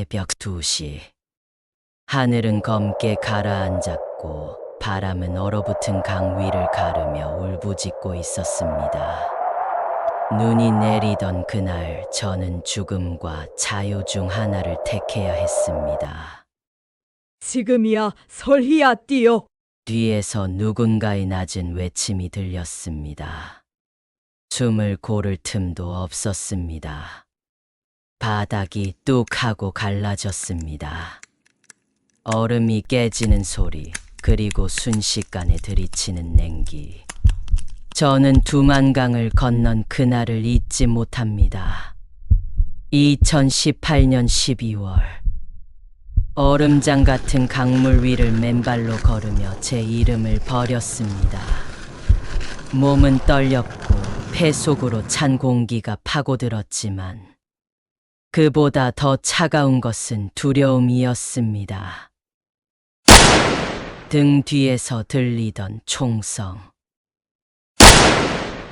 새벽 2시. 하늘은 검게 가라앉았고 바람은 얼어붙은 강 위를 가르며 울부짖고 있었습니다. 눈이 내리던 그날 저는 죽음과 자유 중 하나를 택해야 했습니다. 지금이야 설희야 뛰어. 뒤에서 누군가의 낮은 외침이 들렸습니다. 숨을 고를 틈도 없었습니다. 바닥이 뚝 하고 갈라졌습니다. 얼음이 깨지는 소리, 그리고 순식간에 들이치는 냉기. 저는 두만강을 건넌 그날을 잊지 못합니다. 2018년 12월. 얼음장 같은 강물 위를 맨발로 걸으며 제 이름을 버렸습니다. 몸은 떨렸고 폐 속으로 찬 공기가 파고들었지만 그보다 더 차가운 것은 두려움이었습니다. 등 뒤에서 들리던 총성.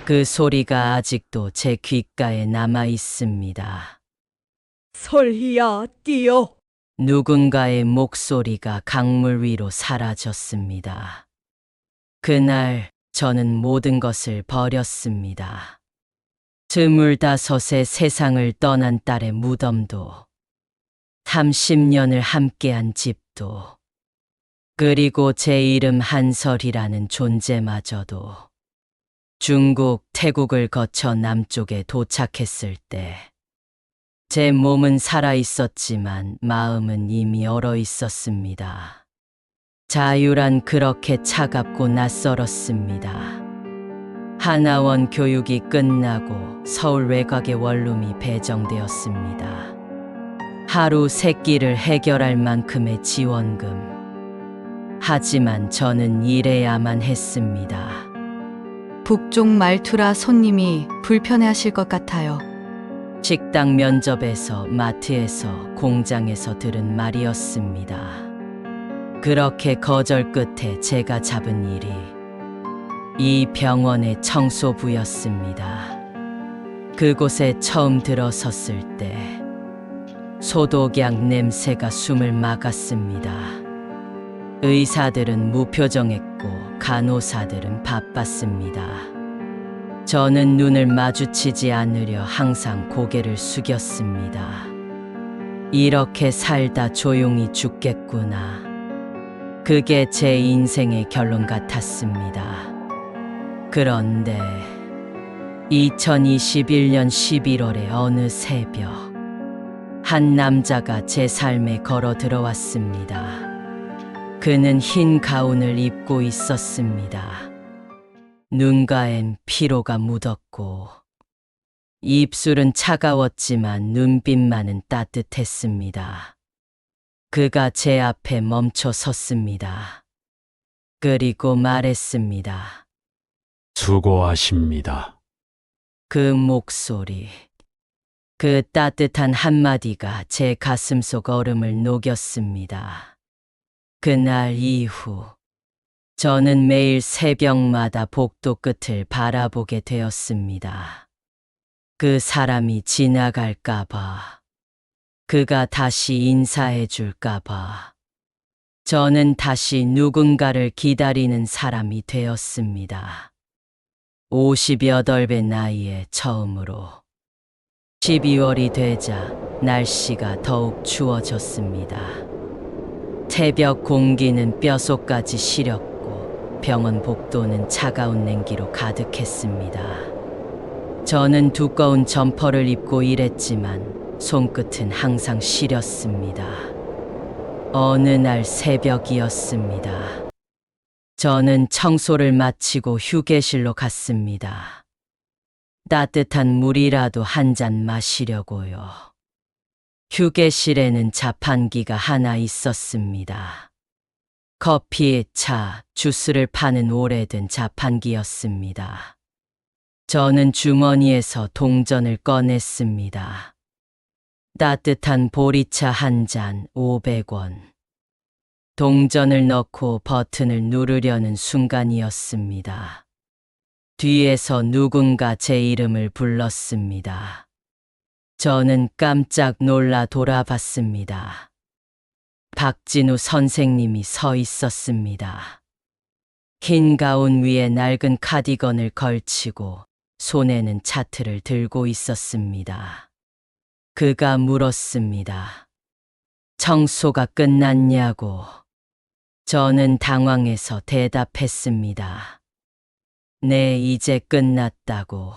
그 소리가 아직도 제 귓가에 남아 있습니다. 설희야 뛰어. 누군가의 목소리가 강물 위로 사라졌습니다. 그날 저는 모든 것을 버렸습니다. 25의 세상을 떠난 딸의 무덤도, 30년을 함께한 집도, 그리고 제 이름 한설이라는 존재마저도. 중국, 태국을 거쳐 남쪽에 도착했을 때 제 몸은 살아 있었지만 마음은 이미 얼어 있었습니다. 자유란 그렇게 차갑고 낯설었습니다. 하나원 교육이 끝나고 서울 외곽의 원룸이 배정되었습니다. 하루 세 끼를 해결할 만큼의 지원금. 하지만 저는 일해야만 했습니다. 북쪽 말투라 손님이 불편해하실 것 같아요. 식당 면접에서, 마트에서, 공장에서 들은 말이었습니다. 그렇게 거절 끝에 제가 잡은 일이 이 병원의 청소부였습니다. 그곳에 처음 들어섰을 때 소독약 냄새가 숨을 막았습니다. 의사들은 무표정했고 간호사들은 바빴습니다. 저는 눈을 마주치지 않으려 항상 고개를 숙였습니다. 이렇게 살다 조용히 죽겠구나. 그게 제 인생의 결론 같았습니다. 그런데 2021년 11월의 어느 새벽, 한 남자가 제 삶에 걸어 들어왔습니다. 그는 흰 가운을 입고 있었습니다. 눈가엔 피로가 묻었고 입술은 차가웠지만 눈빛만은 따뜻했습니다. 그가 제 앞에 멈춰 섰습니다. 그리고 말했습니다. 수고하십니다. 그 목소리, 그 따뜻한 한마디가 제 가슴속 얼음을 녹였습니다. 그날 이후 저는 매일 새벽마다 복도 끝을 바라보게 되었습니다. 그 사람이 지나갈까봐, 그가 다시 인사해줄까봐, 저는 다시 누군가를 기다리는 사람이 되었습니다. 58배 나이에 처음으로. 12월이 되자 날씨가 더욱 추워졌습니다. 새벽 공기는 뼛속까지 시렸고 병원 복도는 차가운 냉기로 가득했습니다. 저는 두꺼운 점퍼를 입고 일했지만 손끝은 항상 시렸습니다. 어느 날 새벽이었습니다. 저는 청소를 마치고 휴게실로 갔습니다. 따뜻한 물이라도 한 잔 마시려고요. 휴게실에는 자판기가 하나 있었습니다. 커피, 차, 주스를 파는 오래된 자판기였습니다. 저는 주머니에서 동전을 꺼냈습니다. 따뜻한 보리차 한 잔 500원. 동전을 넣고 버튼을 누르려는 순간이었습니다. 뒤에서 누군가 제 이름을 불렀습니다. 저는 깜짝 놀라 돌아봤습니다. 박진우 선생님이 서 있었습니다. 흰 가운 위에 낡은 카디건을 걸치고 손에는 차트를 들고 있었습니다. 그가 물었습니다. 청소가 끝났냐고. 저는 당황해서 대답했습니다. 네, 이제 끝났다고.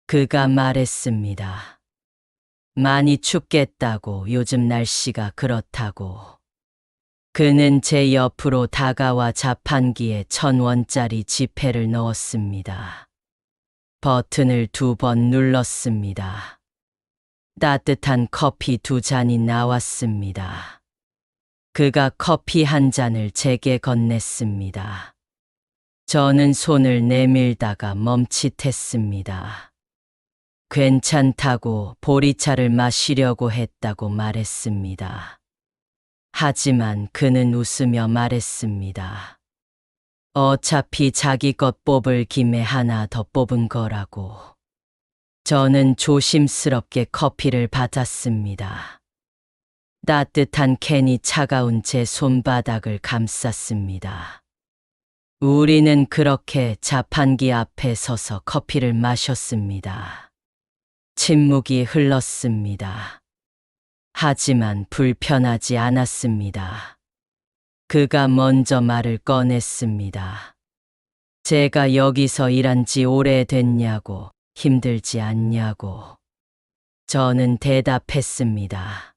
그가 말했습니다. 많이 춥겠다고, 요즘 날씨가 그렇다고. 그는 제 옆으로 다가와 자판기에 1,000원짜리 지폐를 넣었습니다. 버튼을 2번 눌렀습니다. 따뜻한 커피 2잔이 나왔습니다. 그가 커피 한 잔을 제게 건넸습니다. 저는 손을 내밀다가 멈칫했습니다. 괜찮다고 보리차를 마시려고 했다고 말했습니다. 하지만 그는 웃으며 말했습니다. 어차피 자기 것 뽑을 김에 하나 더 뽑은 거라고. 저는 조심스럽게 커피를 받았습니다. 따뜻한 캔이 차가운 제 손바닥을 감쌌습니다. 우리는 그렇게 자판기 앞에 서서 커피를 마셨습니다. 침묵이 흘렀습니다. 하지만 불편하지 않았습니다. 그가 먼저 말을 꺼냈습니다. 제가 여기서 일한 지 오래됐냐고, 힘들지 않냐고. 저는 대답했습니다.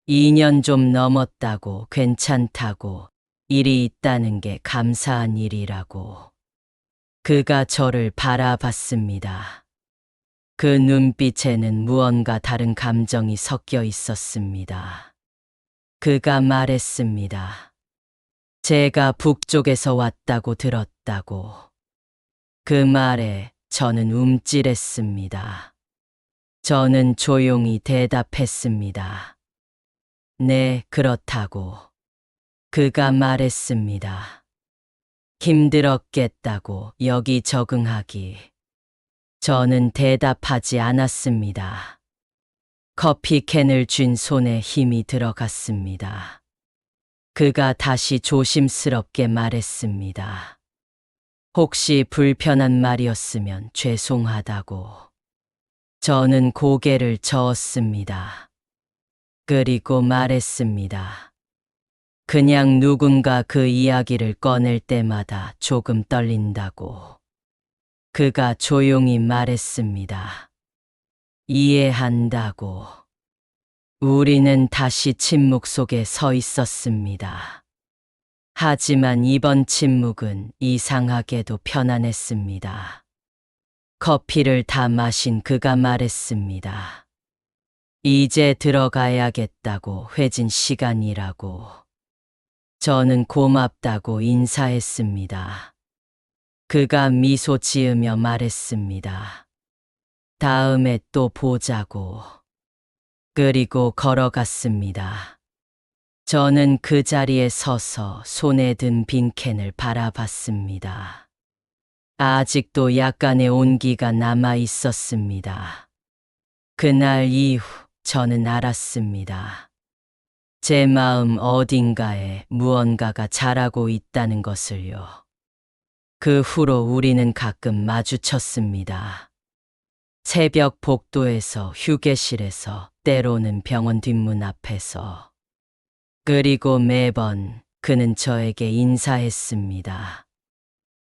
2년 좀 넘었다고, 괜찮다고, 일이 있다는 게 감사한 일이라고. 그가 저를 바라봤습니다. 그 눈빛에는 무언가 다른 감정이 섞여 있었습니다. 그가 말했습니다. 제가 북쪽에서 왔다고 들었다고. 그 말에 저는 움찔했습니다. 저는 조용히 대답했습니다. 네, 그렇다고. 그가 말했습니다. 힘들었겠다고, 여기 적응하기. 저는 대답하지 않았습니다. 커피 캔을 쥔 손에 힘이 들어갔습니다. 그가 다시 조심스럽게 말했습니다. 혹시 불편한 말이었으면 죄송하다고. 저는 고개를 저었습니다. 그리고 말했습니다. 그냥 누군가 그 이야기를 꺼낼 때마다 조금 떨린다고. 그가 조용히 말했습니다. 이해한다고. 우리는 다시 침묵 속에 서 있었습니다. 하지만 이번 침묵은 이상하게도 편안했습니다. 커피를 다 마신 그가 말했습니다. 이제 들어가야겠다고, 회진 시간이라고. 저는 고맙다고 인사했습니다. 그가 미소 지으며 말했습니다. 다음에 또 보자고. 그리고 걸어갔습니다. 저는 그 자리에 서서 손에 든 빈 캔을 바라봤습니다. 아직도 약간의 온기가 남아 있었습니다. 그날 이후 저는 알았습니다. 제 마음 어딘가에 무언가가 자라고 있다는 것을요. 그 후로 우리는 가끔 마주쳤습니다. 새벽 복도에서, 휴게실에서, 때로는 병원 뒷문 앞에서. 그리고 매번 그는 저에게 인사했습니다.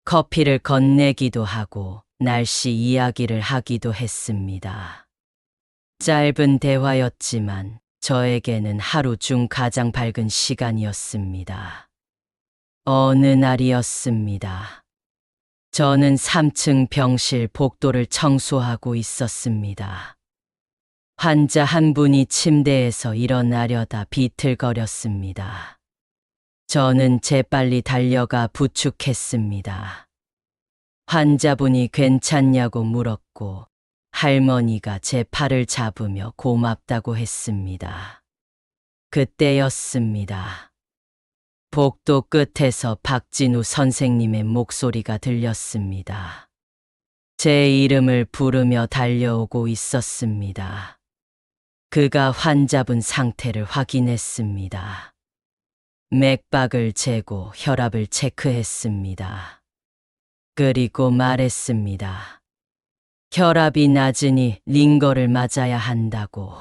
커피를 건네기도 하고 날씨 이야기를 하기도 했습니다. 짧은 대화였지만 저에게는 하루 중 가장 밝은 시간이었습니다. 어느 날이었습니다. 저는 3층 병실 복도를 청소하고 있었습니다. 환자 한 분이 침대에서 일어나려다 비틀거렸습니다. 저는 재빨리 달려가 부축했습니다. 환자분이 괜찮냐고 물었고 할머니가 제 팔을 잡으며 고맙다고 했습니다. 그때였습니다. 복도 끝에서 박진우 선생님의 목소리가 들렸습니다. 제 이름을 부르며 달려오고 있었습니다. 그가 환자분 상태를 확인했습니다. 맥박을 재고 혈압을 체크했습니다. 그리고 말했습니다. 혈압이 낮으니 링거를 맞아야 한다고.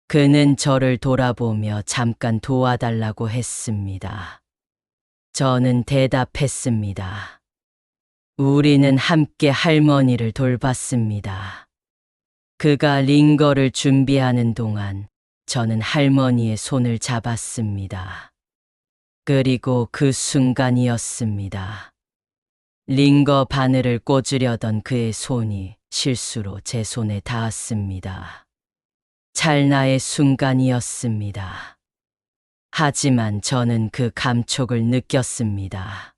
그는 저를 돌아보며 잠깐 도와달라고 했습니다. 저는 대답했습니다. 우리는 함께 할머니를 돌봤습니다. 그가 링거를 준비하는 동안 저는 할머니의 손을 잡았습니다. 그리고 그 순간이었습니다. 링거 바늘을 꽂으려던 그의 손이 실수로 제 손에 닿았습니다. 찰나의 순간이었습니다. 하지만 저는 그 감촉을 느꼈습니다.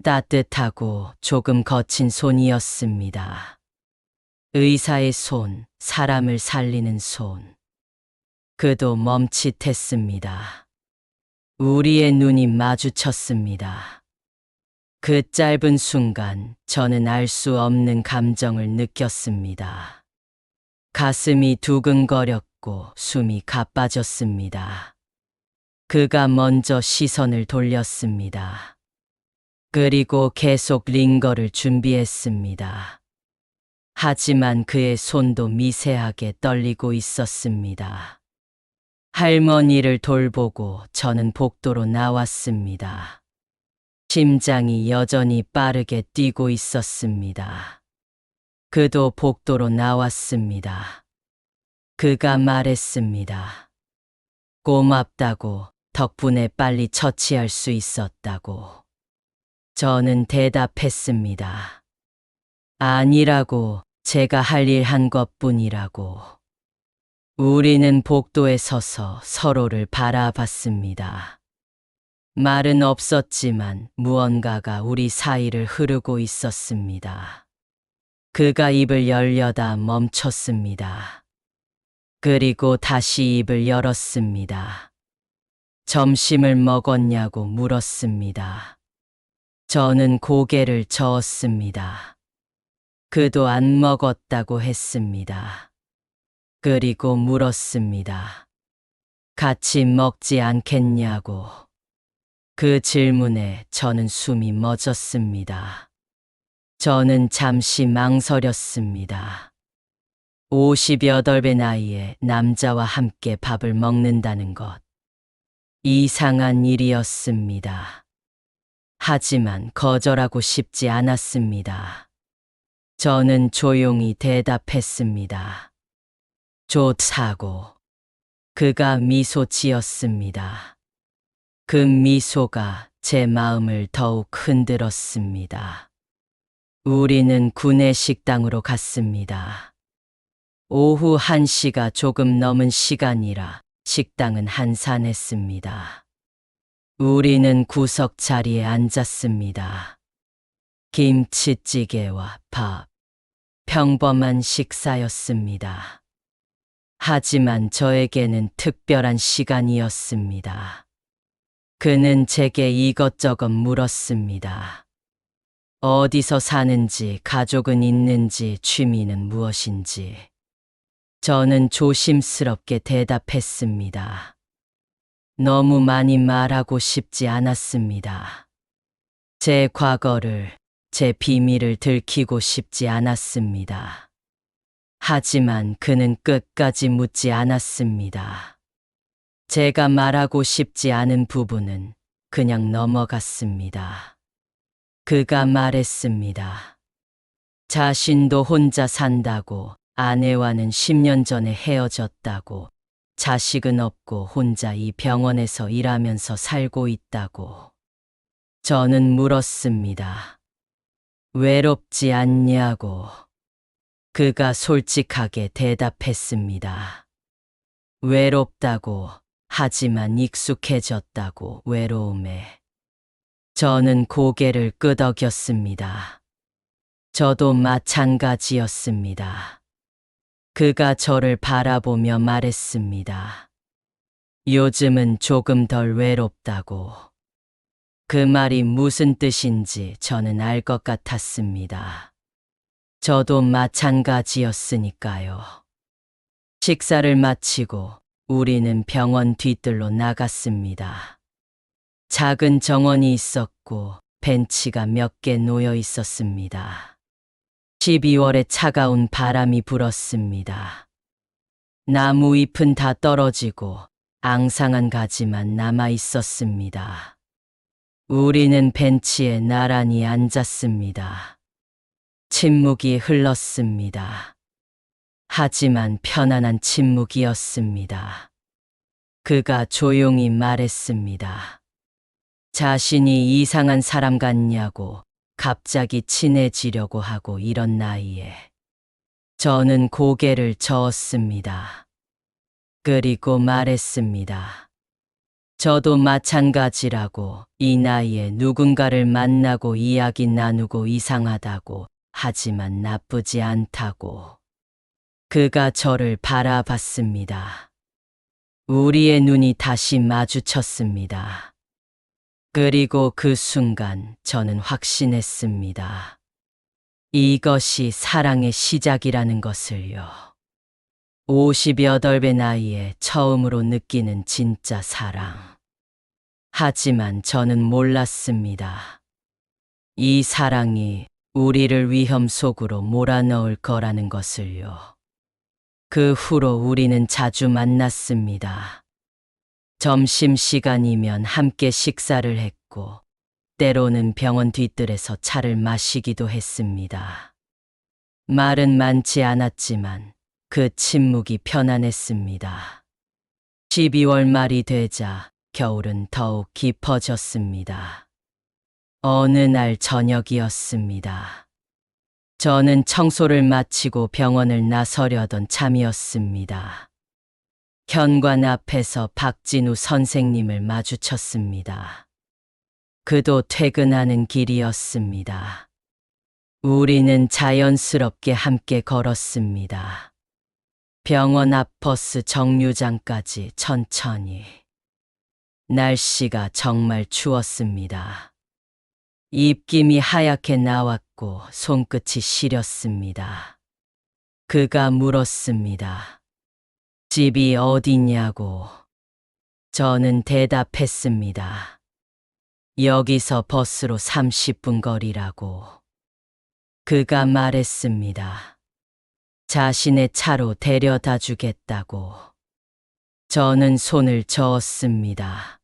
따뜻하고 조금 거친 손이었습니다. 의사의 손, 사람을 살리는 손. 그도 멈칫했습니다. 우리의 눈이 마주쳤습니다. 그 짧은 순간 저는 알 수 없는 감정을 느꼈습니다. 가슴이 두근거렸고 숨이 가빠졌습니다. 그가 먼저 시선을 돌렸습니다. 그리고 계속 링거를 준비했습니다. 하지만 그의 손도 미세하게 떨리고 있었습니다. 할머니를 돌보고 저는 복도로 나왔습니다. 심장이 여전히 빠르게 뛰고 있었습니다. 그도 복도로 나왔습니다. 그가 말했습니다. 고맙다고, 덕분에 빨리 처치할 수 있었다고. 저는 대답했습니다. 아니라고, 제가 할 일 한 것뿐이라고. 우리는 복도에 서서 서로를 바라봤습니다. 말은 없었지만 무언가가 우리 사이를 흐르고 있었습니다. 그가 입을 열려다 멈췄습니다. 그리고 다시 입을 열었습니다. 점심을 먹었냐고 물었습니다. 저는 고개를 저었습니다. 그도 안 먹었다고 했습니다. 그리고 물었습니다. 같이 먹지 않겠냐고. 그 질문에 저는 숨이 멎었습니다. 저는 잠시 망설였습니다. 58배 나이에 남자와 함께 밥을 먹는다는 것. 이상한 일이었습니다. 하지만 거절하고 싶지 않았습니다. 저는 조용히 대답했습니다. 좋다고. 그가 미소 지었습니다. 그 미소가 제 마음을 더욱 흔들었습니다. 우리는 구내 식당으로 갔습니다. 오후 1시가 조금 넘은 시간이라 식당은 한산했습니다. 우리는 구석 자리에 앉았습니다. 김치찌개와 밥. 평범한 식사였습니다. 하지만 저에게는 특별한 시간이었습니다. 그는 제게 이것저것 물었습니다. 어디서 사는지, 가족은 있는지, 취미는 무엇인지. 저는 조심스럽게 대답했습니다. 너무 많이 말하고 싶지 않았습니다. 제 과거를, 제 비밀을 들키고 싶지 않았습니다. 하지만 그는 끝까지 묻지 않았습니다. 제가 말하고 싶지 않은 부분은 그냥 넘어갔습니다. 그가 말했습니다. 자신도 혼자 산다고, 아내와는 10년 전에 헤어졌다고, 자식은 없고 혼자 이 병원에서 일하면서 살고 있다고. 저는 물었습니다. 외롭지 않냐고. 그가 솔직하게 대답했습니다. 외롭다고, 하지만 익숙해졌다고, 외로움에. 저는 고개를 끄덕였습니다. 저도 마찬가지였습니다. 그가 저를 바라보며 말했습니다. 요즘은 조금 덜 외롭다고. 그 말이 무슨 뜻인지 저는 알 것 같았습니다. 저도 마찬가지였으니까요. 식사를 마치고 우리는 병원 뒤뜰로 나갔습니다. 작은 정원이 있었고 벤치가 몇 개 놓여 있었습니다. 12월에 차가운 바람이 불었습니다. 나무 잎은 다 떨어지고 앙상한 가지만 남아 있었습니다. 우리는 벤치에 나란히 앉았습니다. 침묵이 흘렀습니다. 하지만 편안한 침묵이었습니다. 그가 조용히 말했습니다. 자신이 이상한 사람 같냐고 갑자기 친해지려고 하고 이런 나이에. 저는 고개를 저었습니다. 그리고 말했습니다. 저도 마찬가지라고 이 나이에 누군가를 만나고 이야기 나누고 이상하다고 하지만 나쁘지 않다고. 그가 저를 바라봤습니다. 우리의 눈이 다시 마주쳤습니다. 그리고 그 순간 저는 확신했습니다. 이것이 사랑의 시작이라는 것을요. 58배 나이에 처음으로 느끼는 진짜 사랑. 하지만 저는 몰랐습니다. 이 사랑이 우리를 위험 속으로 몰아넣을 거라는 것을요. 그 후로 우리는 자주 만났습니다. 점심시간이면 함께 식사를 했고, 때로는 병원 뒤뜰에서 차를 마시기도 했습니다. 말은 많지 않았지만 그 침묵이 편안했습니다. 12월 말이 되자 겨울은 더욱 깊어졌습니다. 어느 날 저녁이었습니다. 저는 청소를 마치고 병원을 나서려던 참이었습니다. 현관 앞에서 박진우 선생님을 마주쳤습니다. 그도 퇴근하는 길이었습니다. 우리는 자연스럽게 함께 걸었습니다. 병원 앞 버스 정류장까지 천천히. 날씨가 정말 추웠습니다. 입김이 하얗게 나왔고 손끝이 시렸습니다. 그가 물었습니다. 집이 어디냐고. 저는 대답했습니다. 여기서 버스로 30분 거리라고. 그가 말했습니다. 자신의 차로 데려다 주겠다고. 저는 손을 저었습니다.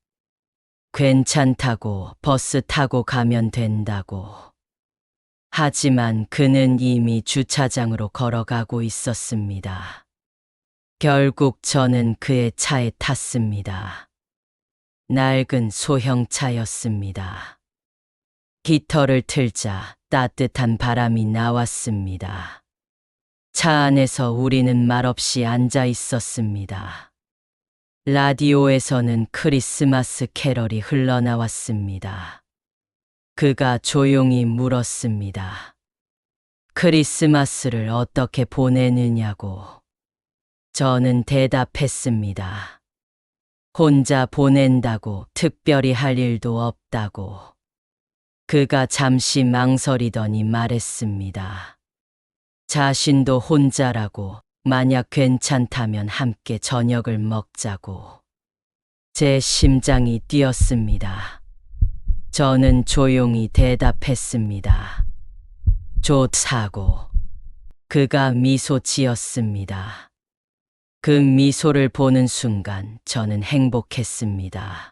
괜찮다고, 버스 타고 가면 된다고. 하지만 그는 이미 주차장으로 걸어가고 있었습니다. 결국 저는 그의 차에 탔습니다. 낡은 소형차였습니다. 기터를 틀자 따뜻한 바람이 나왔습니다. 차 안에서 우리는 말없이 앉아 있었습니다. 라디오에서는 크리스마스 캐럴이 흘러나왔습니다. 그가 조용히 물었습니다. 크리스마스를 어떻게 보내느냐고. 저는 대답했습니다. 혼자 보낸다고, 특별히 할 일도 없다고. 그가 잠시 망설이더니 말했습니다. 자신도 혼자라고, 만약 괜찮다면 함께 저녁을 먹자고. 제 심장이 뛰었습니다. 저는 조용히 대답했습니다. 좋다고. 그가 미소 지었습니다. 그 미소를 보는 순간 저는 행복했습니다.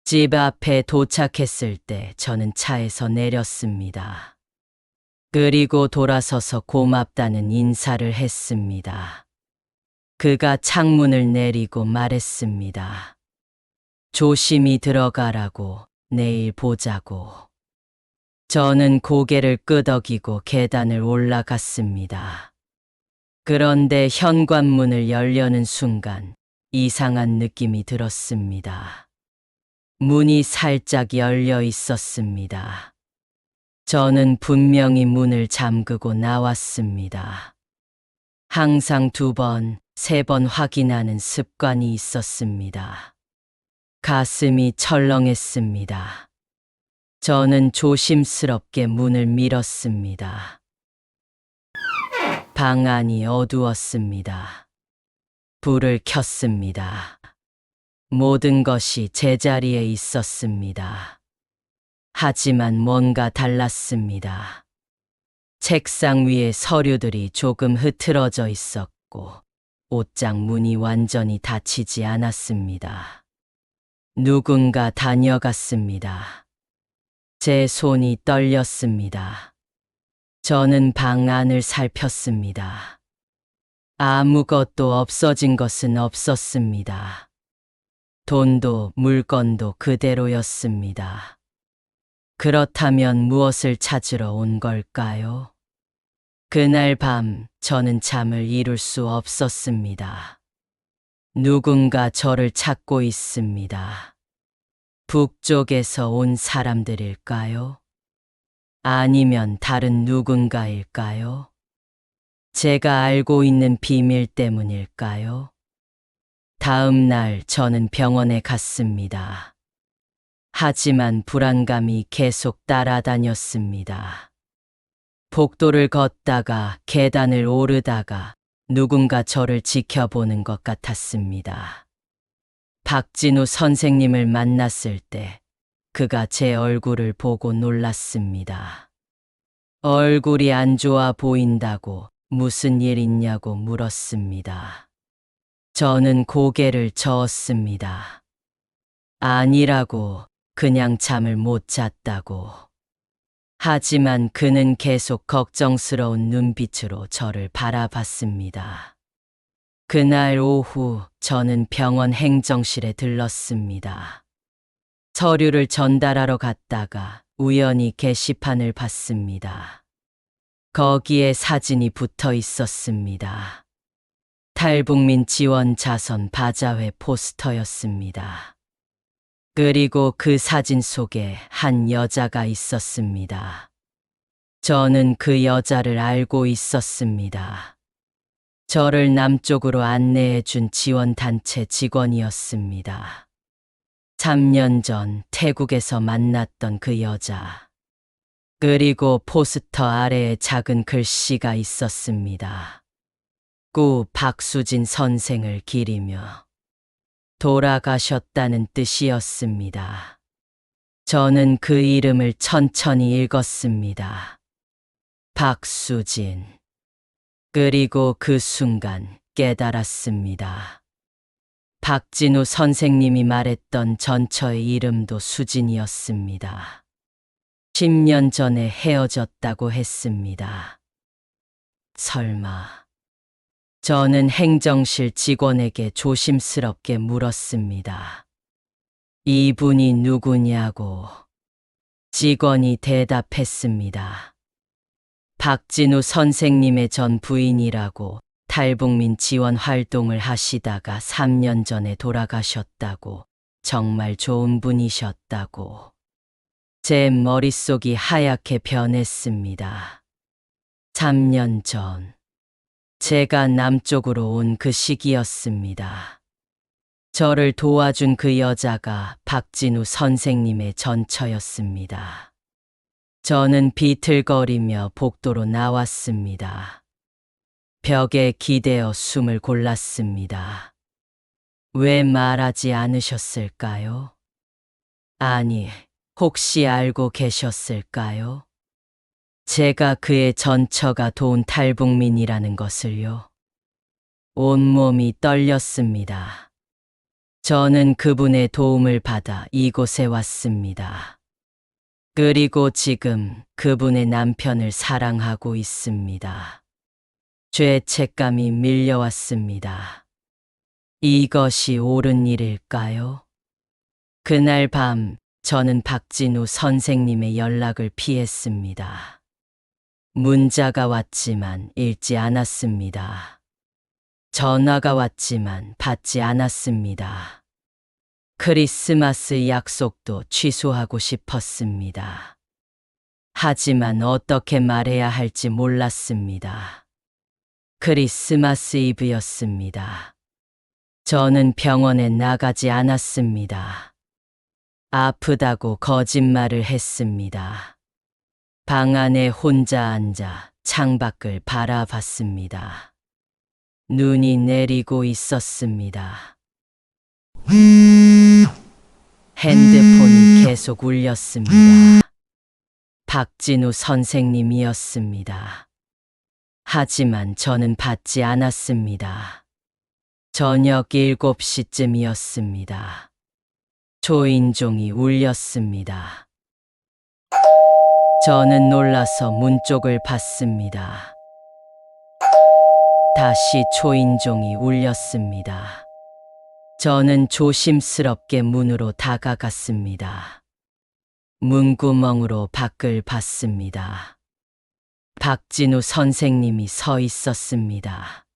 집 앞에 도착했을 때 저는 차에서 내렸습니다. 그리고 돌아서서 고맙다는 인사를 했습니다. 그가 창문을 내리고 말했습니다. 조심히 들어가라고, 내일 보자고. 저는 고개를 끄덕이고 계단을 올라갔습니다. 그런데 현관문을 열려는 순간 이상한 느낌이 들었습니다. 문이 살짝 열려 있었습니다. 저는 분명히 문을 잠그고 나왔습니다. 항상 2번, 3번 확인하는 습관이 있었습니다. 가슴이 철렁했습니다. 저는 조심스럽게 문을 밀었습니다. 방 안이 어두웠습니다. 불을 켰습니다. 모든 것이 제자리에 있었습니다. 하지만 뭔가 달랐습니다. 책상 위에 서류들이 조금 흐트러져 있었고 옷장 문이 완전히 닫히지 않았습니다. 누군가 다녀갔습니다. 제 손이 떨렸습니다. 저는 방 안을 살폈습니다. 아무것도 없어진 것은 없었습니다. 돈도 물건도 그대로였습니다. 그렇다면 무엇을 찾으러 온 걸까요? 그날 밤 저는 잠을 이룰 수 없었습니다. 누군가 저를 찾고 있습니다. 북쪽에서 온 사람들일까요? 아니면 다른 누군가일까요? 제가 알고 있는 비밀 때문일까요? 다음 날 저는 병원에 갔습니다. 하지만 불안감이 계속 따라다녔습니다. 복도를 걷다가 계단을 오르다가 누군가 저를 지켜보는 것 같았습니다. 박진우 선생님을 만났을 때 그가 제 얼굴을 보고 놀랐습니다. 얼굴이 안 좋아 보인다고 무슨 일 있냐고 물었습니다. 저는 고개를 저었습니다. 아니라고, 그냥 잠을 못 잤다고. 하지만 그는 계속 걱정스러운 눈빛으로 저를 바라봤습니다. 그날 오후 저는 병원 행정실에 들렀습니다. 서류를 전달하러 갔다가 우연히 게시판을 봤습니다. 거기에 사진이 붙어 있었습니다. 탈북민 지원 자선 바자회 포스터였습니다. 그리고 그 사진 속에 한 여자가 있었습니다. 저는 그 여자를 알고 있었습니다. 저를 남쪽으로 안내해 준 지원단체 직원이었습니다. 3년 전 태국에서 만났던 그 여자. 그리고 포스터 아래에 작은 글씨가 있었습니다. 구 박수진 선생을 기리며 돌아가셨다는 뜻이었습니다. 저는 그 이름을 천천히 읽었습니다. 박수진. 그리고 그 순간 깨달았습니다. 박진우 선생님이 말했던 전처의 이름도 수진이었습니다. 10년 전에 헤어졌다고 했습니다. 설마. 저는 행정실 직원에게 조심스럽게 물었습니다. 이분이 누구냐고. 직원이 대답했습니다. 박진우 선생님의 전 부인이라고. 탈북민 지원 활동을 하시다가 3년 전에 돌아가셨다고. 정말 좋은 분이셨다고. 제 머릿속이 하얗게 변했습니다. 3년 전. 제가 남쪽으로 온 그 시기였습니다. 저를 도와준 그 여자가 박진우 선생님의 전처였습니다. 저는 비틀거리며 복도로 나왔습니다. 벽에 기대어 숨을 골랐습니다. 왜 말하지 않으셨을까요? 아니, 혹시 알고 계셨을까요? 제가 그의 전처가 도운 탈북민이라는 것을요. 온몸이 떨렸습니다. 저는 그분의 도움을 받아 이곳에 왔습니다. 그리고 지금 그분의 남편을 사랑하고 있습니다. 죄책감이 밀려왔습니다. 이것이 옳은 일일까요? 그날 밤 저는 박진우 선생님의 연락을 피했습니다. 문자가 왔지만 읽지 않았습니다. 전화가 왔지만 받지 않았습니다. 크리스마스 약속도 취소하고 싶었습니다. 하지만 어떻게 말해야 할지 몰랐습니다. 크리스마스 이브였습니다. 저는 병원에 나가지 않았습니다. 아프다고 거짓말을 했습니다. 방 안에 혼자 앉아 창밖을 바라봤습니다. 눈이 내리고 있었습니다. 핸드폰이 계속 울렸습니다. 박진우 선생님이었습니다. 하지만 저는 받지 않았습니다. 저녁 7시쯤이었습니다. 초인종이 울렸습니다. 저는 놀라서 문 쪽을 봤습니다. 다시 초인종이 울렸습니다. 저는 조심스럽게 문으로 다가갔습니다. 문구멍으로 밖을 봤습니다. 박진우 선생님이 서 있었습니다.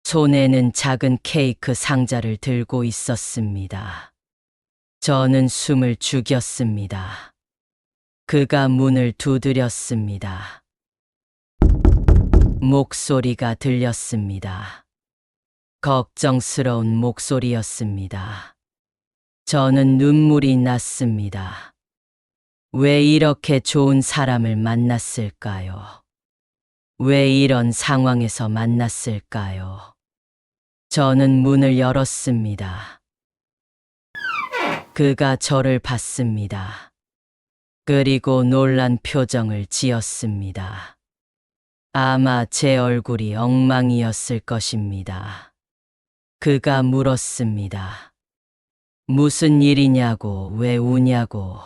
손에는 작은 케이크 상자를 들고 있었습니다. 저는 숨을 죽였습니다. 그가 문을 두드렸습니다. 목소리가 들렸습니다. 걱정스러운 목소리였습니다. 저는 눈물이 났습니다. 왜 이렇게 좋은 사람을 만났을까요? 왜 이런 상황에서 만났을까요? 저는 문을 열었습니다. 그가 저를 봤습니다. 그리고 놀란 표정을 지었습니다. 아마 제 얼굴이 엉망이었을 것입니다. 그가 물었습니다. 무슨 일이냐고, 왜 우냐고.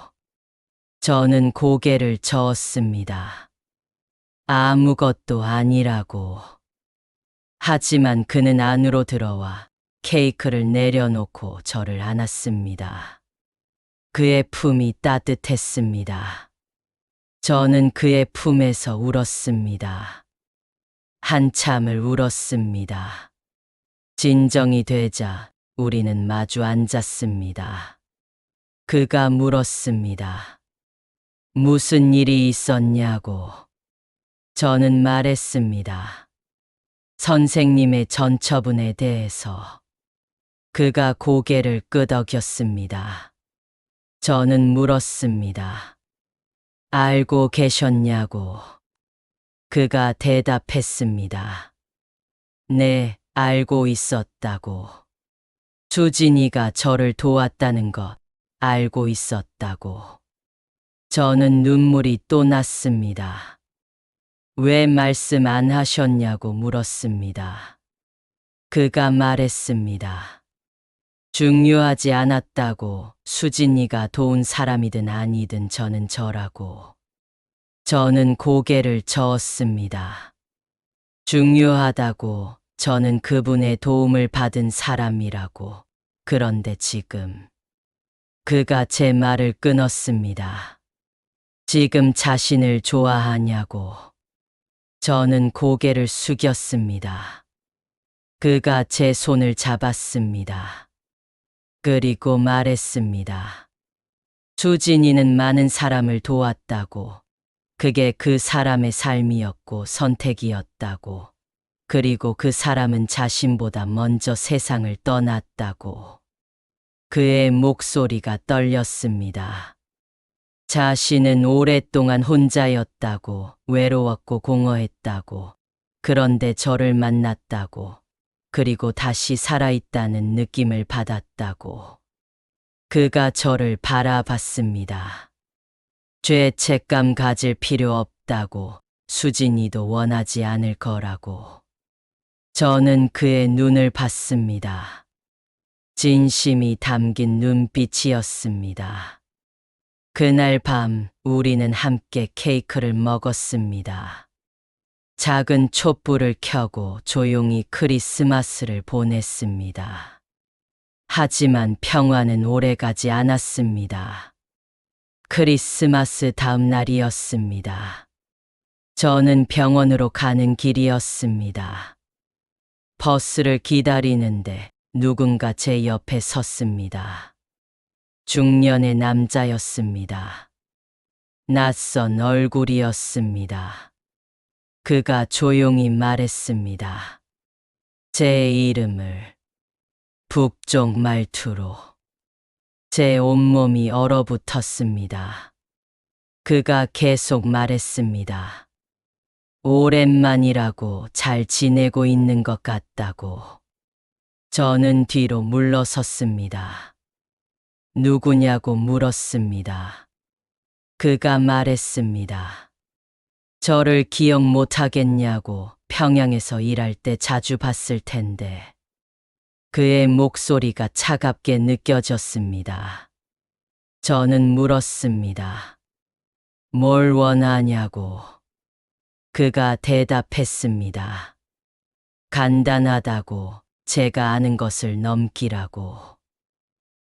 저는 고개를 저었습니다. 아무것도 아니라고. 하지만 그는 안으로 들어와 케이크를 내려놓고 저를 안았습니다. 그의 품이 따뜻했습니다. 저는 그의 품에서 울었습니다. 한참을 울었습니다. 진정이 되자 우리는 마주 앉았습니다. 그가 물었습니다. 무슨 일이 있었냐고. 저는 말했습니다. 선생님의 전처분에 대해서. 그가 고개를 끄덕였습니다. 저는 물었습니다. 알고 계셨냐고. 그가 대답했습니다. 네, 알고 있었다고. 수진이가 저를 도왔다는 것 알고 있었다고. 저는 눈물이 또 났습니다. 왜 말씀 안 하셨냐고 물었습니다. 그가 말했습니다. 중요하지 않았다고. 수진이가 도운 사람이든 아니든 저는 저라고. 저는 고개를 저었습니다. 중요하다고. 저는 그분의 도움을 받은 사람이라고. 그런데 지금 그가 제 말을 끊었습니다. 지금 자신을 좋아하냐고. 저는 고개를 숙였습니다. 그가 제 손을 잡았습니다. 그리고 말했습니다. 수진이는 많은 사람을 도왔다고. 그게 그 사람의 삶이었고 선택이었다고. 그리고 그 사람은 자신보다 먼저 세상을 떠났다고. 그의 목소리가 떨렸습니다. 자신은 오랫동안 혼자였다고, 외로웠고 공허했다고, 그런데 저를 만났다고, 그리고 다시 살아있다는 느낌을 받았다고. 그가 저를 바라봤습니다. 죄책감 가질 필요 없다고, 수진이도 원하지 않을 거라고. 저는 그의 눈을 봤습니다. 진심이 담긴 눈빛이었습니다. 그날 밤 우리는 함께 케이크를 먹었습니다. 작은 촛불을 켜고 조용히 크리스마스를 보냈습니다. 하지만 평화는 오래가지 않았습니다. 크리스마스 다음 날이었습니다. 저는 병원으로 가는 길이었습니다. 버스를 기다리는데 누군가 제 옆에 섰습니다. 중년의 남자였습니다. 낯선 얼굴이었습니다. 그가 조용히 말했습니다. 제 이름을 북쪽 말투로. 제 온몸이 얼어붙었습니다. 그가 계속 말했습니다. 오랜만이라고 잘 지내고 있는 것 같다고. 저는 뒤로 물러섰습니다. 누구냐고 물었습니다. 그가 말했습니다. 저를 기억 못하겠냐고. 평양에서 일할 때 자주 봤을 텐데. 그의 목소리가 차갑게 느껴졌습니다. 저는 물었습니다. 뭘 원하냐고. 그가 대답했습니다. 간단하다고. 제가 아는 것을 넘기라고.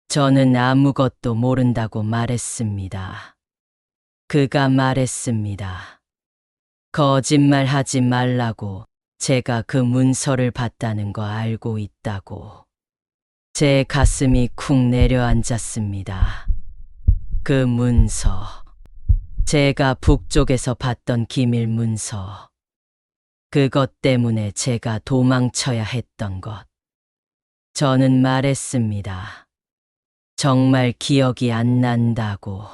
저는 아무것도 모른다고 말했습니다. 그가 말했습니다. 거짓말하지 말라고. 제가 그 문서를 봤다는 거 알고 있다고. 제 가슴이 쿵 내려앉았습니다. 그 문서. 제가 북쪽에서 봤던 기밀 문서. 그것 때문에 제가 도망쳐야 했던 것. 저는 말했습니다. 정말 기억이 안 난다고.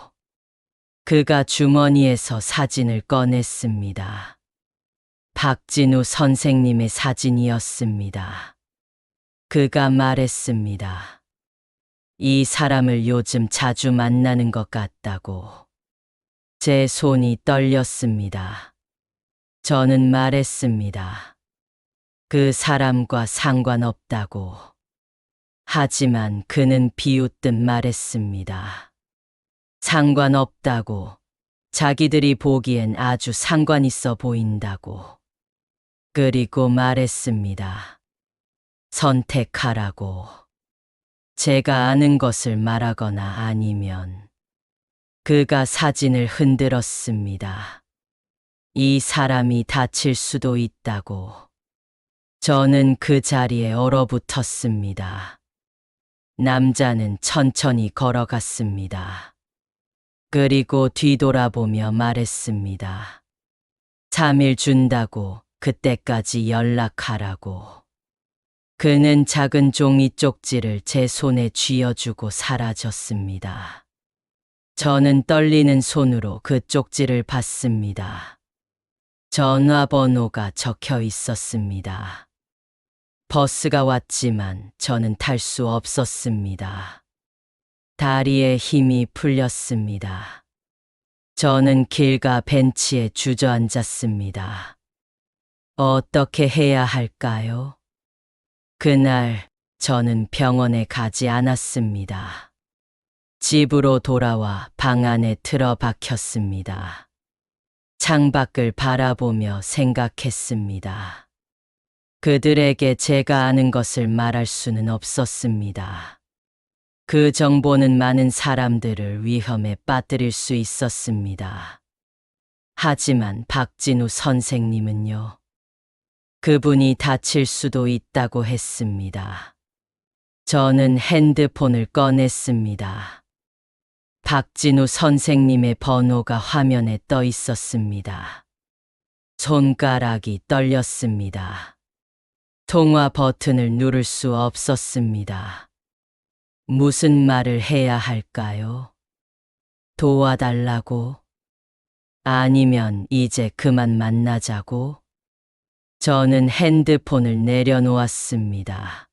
그가 주머니에서 사진을 꺼냈습니다. 박진우 선생님의 사진이었습니다. 그가 말했습니다. 이 사람을 요즘 자주 만나는 것 같다고. 제 손이 떨렸습니다. 저는 말했습니다. 그 사람과 상관없다고. 하지만 그는 비웃듯 말했습니다. 상관없다고. 자기들이 보기엔 아주 상관 있어 보인다고. 그리고 말했습니다. 선택하라고. 제가 아는 것을 말하거나 아니면. 그가 사진을 흔들었습니다. 이 사람이 다칠 수도 있다고. 저는 그 자리에 얼어붙었습니다. 남자는 천천히 걸어갔습니다. 그리고 뒤돌아보며 말했습니다. 3일 준다고. 그때까지 연락하라고. 그는 작은 종이 쪽지를 제 손에 쥐어주고 사라졌습니다. 저는 떨리는 손으로 그 쪽지를 봤습니다. 전화번호가 적혀 있었습니다. 버스가 왔지만 저는 탈 수 없었습니다. 다리에 힘이 풀렸습니다. 저는 길가 벤치에 주저앉았습니다. 어떻게 해야 할까요? 그날 저는 병원에 가지 않았습니다. 집으로 돌아와 방 안에 틀어박혔습니다. 창밖을 바라보며 생각했습니다. 그들에게 제가 아는 것을 말할 수는 없었습니다. 그 정보는 많은 사람들을 위험에 빠뜨릴 수 있었습니다. 하지만 박진우 선생님은요. 그분이 다칠 수도 있다고 했습니다. 저는 핸드폰을 꺼냈습니다. 박진우 선생님의 번호가 화면에 떠 있었습니다. 손가락이 떨렸습니다. 통화 버튼을 누를 수 없었습니다. 무슨 말을 해야 할까요? 도와달라고? 아니면 이제 그만 만나자고? 저는 핸드폰을 내려놓았습니다.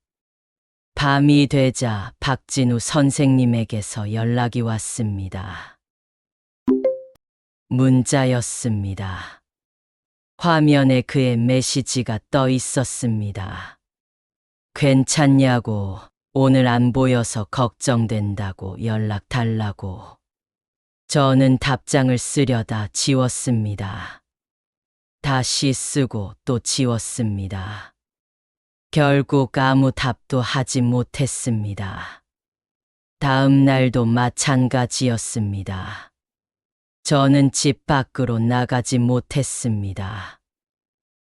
밤이 되자 박진우 선생님에게서 연락이 왔습니다. 문자였습니다. 화면에 그의 메시지가 떠 있었습니다. 괜찮냐고, 오늘 안 보여서 걱정된다고 연락 달라고. 저는 답장을 쓰려다 지웠습니다. 다시 쓰고 또 지웠습니다. 결국 아무 답도 하지 못했습니다. 다음 날도 마찬가지였습니다. 저는 집 밖으로 나가지 못했습니다.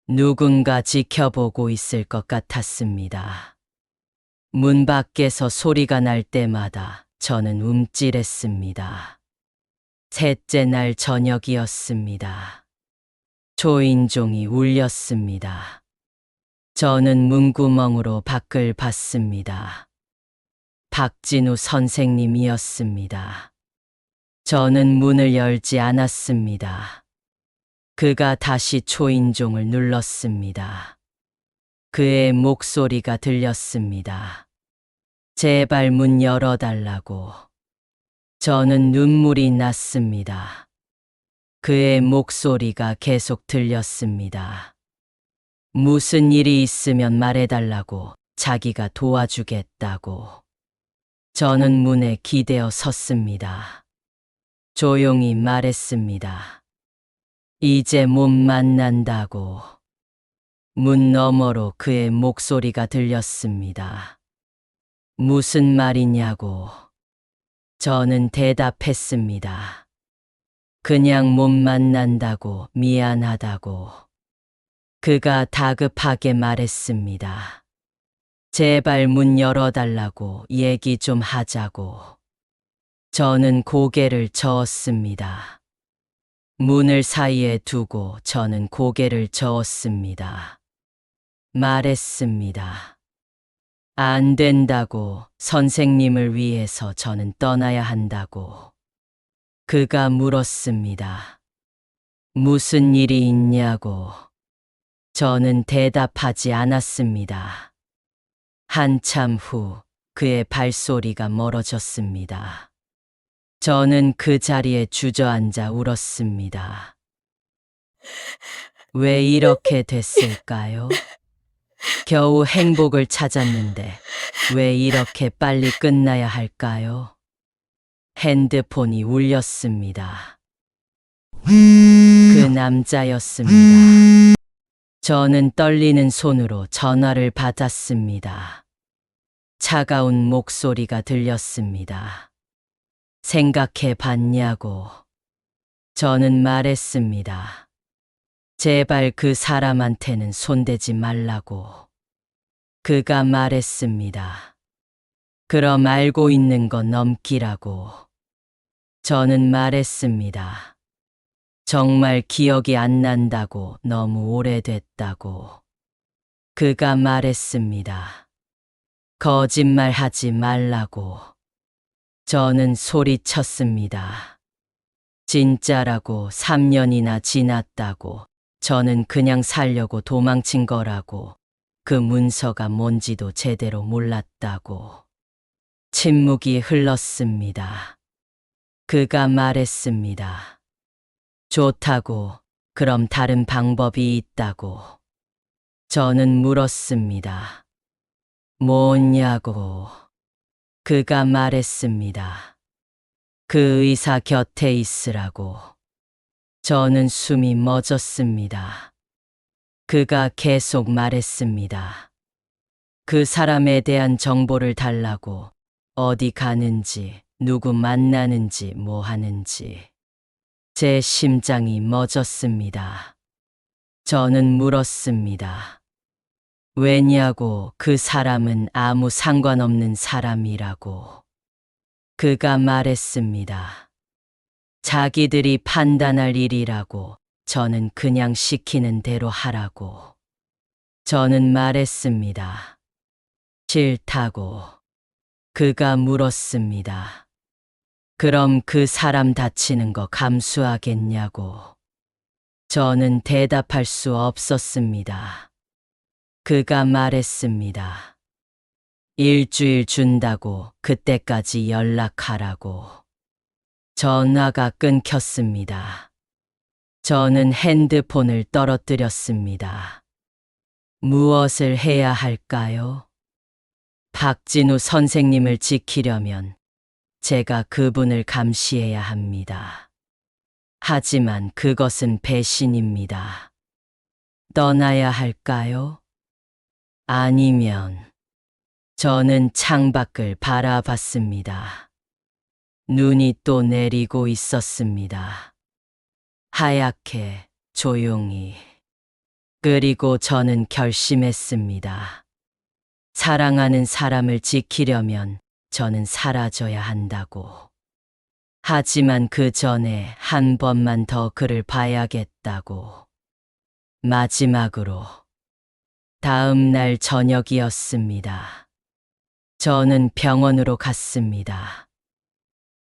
누군가 지켜보고 있을 것 같았습니다. 문 밖에서 소리가 날 때마다 저는 움찔했습니다. 셋째 날 저녁이었습니다. 초인종이 울렸습니다. 저는 문구멍으로 밖을 봤습니다. 박진우 선생님이었습니다. 저는 문을 열지 않았습니다. 그가 다시 초인종을 눌렀습니다. 그의 목소리가 들렸습니다. 제발 문 열어달라고. 저는 눈물이 났습니다. 그의 목소리가 계속 들렸습니다. 무슨 일이 있으면 말해달라고, 자기가 도와주겠다고. 저는 문에 기대어 섰습니다. 조용히 말했습니다. 이제 못 만난다고. 문 너머로 그의 목소리가 들렸습니다. 무슨 말이냐고. 저는 대답했습니다. 그냥 못 만난다고, 미안하다고. 그가 다급하게 말했습니다. 제발 문 열어달라고, 얘기 좀 하자고. 저는 고개를 저었습니다. 문을 사이에 두고 저는 고개를 저었습니다. 말했습니다. 안 된다고. 선생님을 위해서 저는 떠나야 한다고. 그가 물었습니다. 무슨 일이 있냐고. 저는 대답하지 않았습니다. 한참 후 그의 발소리가 멀어졌습니다. 저는 그 자리에 주저앉아 울었습니다. 왜 이렇게 됐을까요? 겨우 행복을 찾았는데 왜 이렇게 빨리 끝나야 할까요? 핸드폰이 울렸습니다. 그 남자였습니다. 저는 떨리는 손으로 전화를 받았습니다. 차가운 목소리가 들렸습니다. 생각해 봤냐고. 저는 말했습니다. 제발 그 사람한테는 손대지 말라고. 그가 말했습니다. 그럼 알고 있는 거 넘기라고. 저는 말했습니다. 정말 기억이 안 난다고, 너무 오래됐다고. 그가 말했습니다. 거짓말 하지 말라고. 저는 소리쳤습니다. 진짜라고. 3년이나 지났다고. 저는 그냥 살려고 도망친 거라고. 그 문서가 뭔지도 제대로 몰랐다고. 침묵이 흘렀습니다. 그가 말했습니다. 좋다고. 그럼 다른 방법이 있다고. 저는 물었습니다. 뭐냐고. 그가 말했습니다. 그 의사 곁에 있으라고. 저는 숨이 멎었습니다. 그가 계속 말했습니다. 그 사람에 대한 정보를 달라고. 어디 가는지, 누구 만나는지, 뭐 하는지. 제 심장이 멎었습니다. 저는 물었습니다. 왜냐고. 그 사람은 아무 상관없는 사람이라고. 그가 말했습니다. 자기들이 판단할 일이라고. 저는 그냥 시키는 대로 하라고. 저는 말했습니다. 싫다고. 그가 물었습니다. 그럼 그 사람 다치는 거 감수하겠냐고. 저는 대답할 수 없었습니다. 그가 말했습니다. 일주일 준다고. 그때까지 연락하라고. 전화가 끊겼습니다. 저는 핸드폰을 떨어뜨렸습니다. 무엇을 해야 할까요? 박진우 선생님을 지키려면 제가 그분을 감시해야 합니다. 하지만 그것은 배신입니다. 떠나야 할까요? 아니면. 저는 창밖을 바라봤습니다. 눈이 또 내리고 있었습니다. 하얗게, 조용히. 그리고 저는 결심했습니다. 사랑하는 사람을 지키려면 저는 사라져야 한다고. 하지만 그 전에 한 번만 더 그를 봐야겠다고. 마지막으로. 다음 날 저녁이었습니다. 저는 병원으로 갔습니다.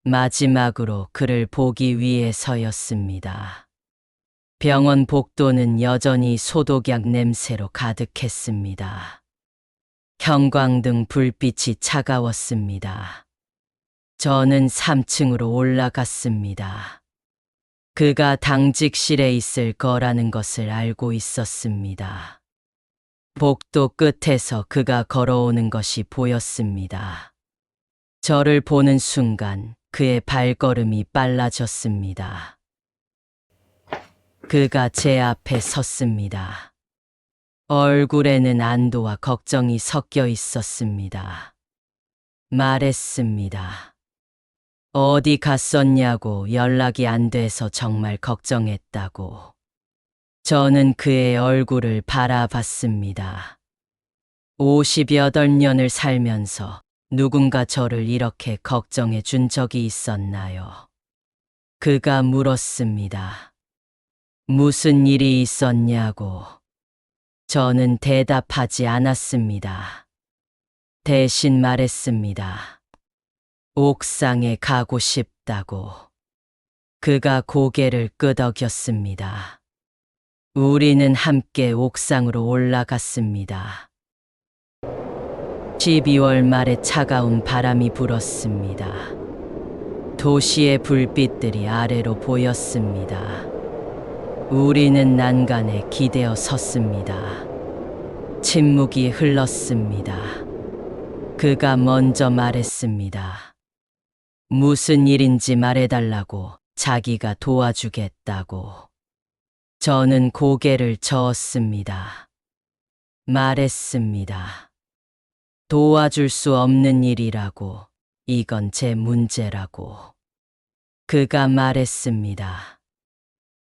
마지막으로 그를 보기 위해서였습니다. 병원 복도는 여전히 소독약 냄새로 가득했습니다. 형광등 불빛이 차가웠습니다. 저는 3층으로 올라갔습니다. 그가 당직실에 있을 거라는 것을 알고 있었습니다. 복도 끝에서 그가 걸어오는 것이 보였습니다. 저를 보는 순간 그의 발걸음이 빨라졌습니다. 그가 제 앞에 섰습니다. 얼굴에는 안도와 걱정이 섞여 있었습니다. 말했습니다. 어디 갔었냐고, 연락이 안 돼서 정말 걱정했다고. 저는 그의 얼굴을 바라봤습니다. 58년을 살면서 누군가 저를 이렇게 걱정해 준 적이 있었나요? 그가 물었습니다. 무슨 일이 있었냐고. 저는 대답하지 않았습니다. 대신 말했습니다. 옥상에 가고 싶다고. 그가 고개를 끄덕였습니다. 우리는 함께 옥상으로 올라갔습니다. 12월 말에 차가운 바람이 불었습니다. 도시의 불빛들이 아래로 보였습니다. 우리는 난간에 기대어 섰습니다. 침묵이 흘렀습니다. 그가 먼저 말했습니다. 무슨 일인지 말해달라고, 자기가 도와주겠다고. 저는 고개를 저었습니다. 말했습니다. 도와줄 수 없는 일이라고, 이건 제 문제라고. 그가 말했습니다.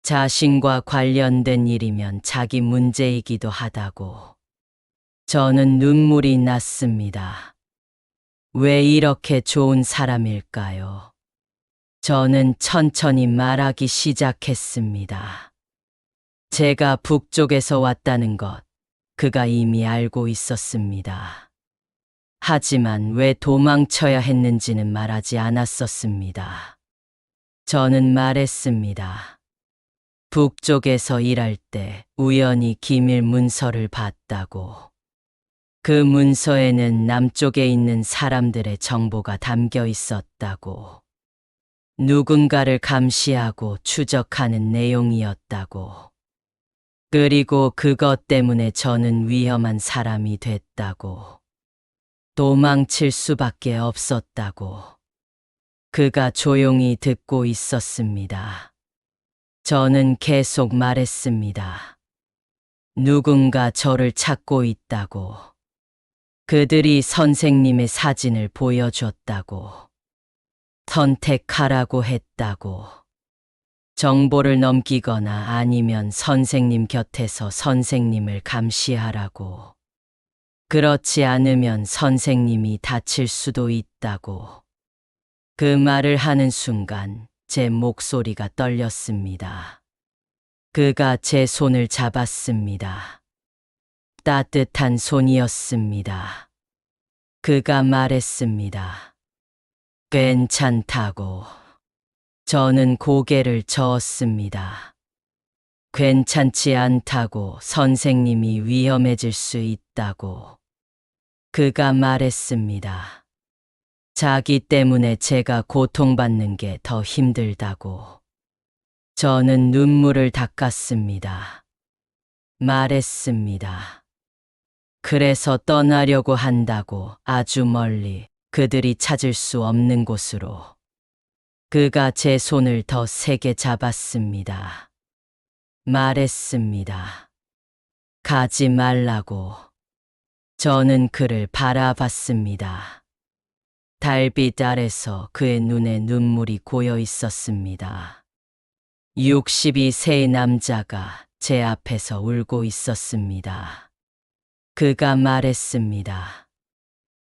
자신과 관련된 일이면 자기 문제이기도 하다고. 저는 눈물이 났습니다. 왜 이렇게 좋은 사람일까요? 저는 천천히 말하기 시작했습니다. 제가 북쪽에서 왔다는 것, 그가 이미 알고 있었습니다. 하지만 왜 도망쳐야 했는지는 말하지 않았었습니다. 저는 말했습니다. 북쪽에서 일할 때 우연히 기밀 문서를 봤다고. 그 문서에는 남쪽에 있는 사람들의 정보가 담겨 있었다고. 누군가를 감시하고 추적하는 내용이었다고. 그리고 그것 때문에 저는 위험한 사람이 됐다고. 도망칠 수밖에 없었다고. 그가 조용히 듣고 있었습니다. 저는 계속 말했습니다. 누군가 저를 찾고 있다고. 그들이 선생님의 사진을 보여줬다고. 선택하라고 했다고. 정보를 넘기거나 아니면 선생님 곁에서 선생님을 감시하라고. 그렇지 않으면 선생님이 다칠 수도 있다고. 그 말을 하는 순간 제 목소리가 떨렸습니다. 그가 제 손을 잡았습니다. 따뜻한 손이었습니다. 그가 말했습니다. 괜찮다고. 저는 고개를 저었습니다. 괜찮지 않다고, 선생님이 위험해질 수 있다고. 그가 말했습니다. 자기 때문에 제가 고통받는 게 더 힘들다고. 저는 눈물을 닦았습니다. 말했습니다. 그래서 떠나려고 한다고, 아주 멀리, 그들이 찾을 수 없는 곳으로. 그가 제 손을 더 세게 잡았습니다. 말했습니다. 가지 말라고. 저는 그를 바라봤습니다. 달빛 아래서 그의 눈에 눈물이 고여 있었습니다. 62세의 남자가 제 앞에서 울고 있었습니다. 그가 말했습니다.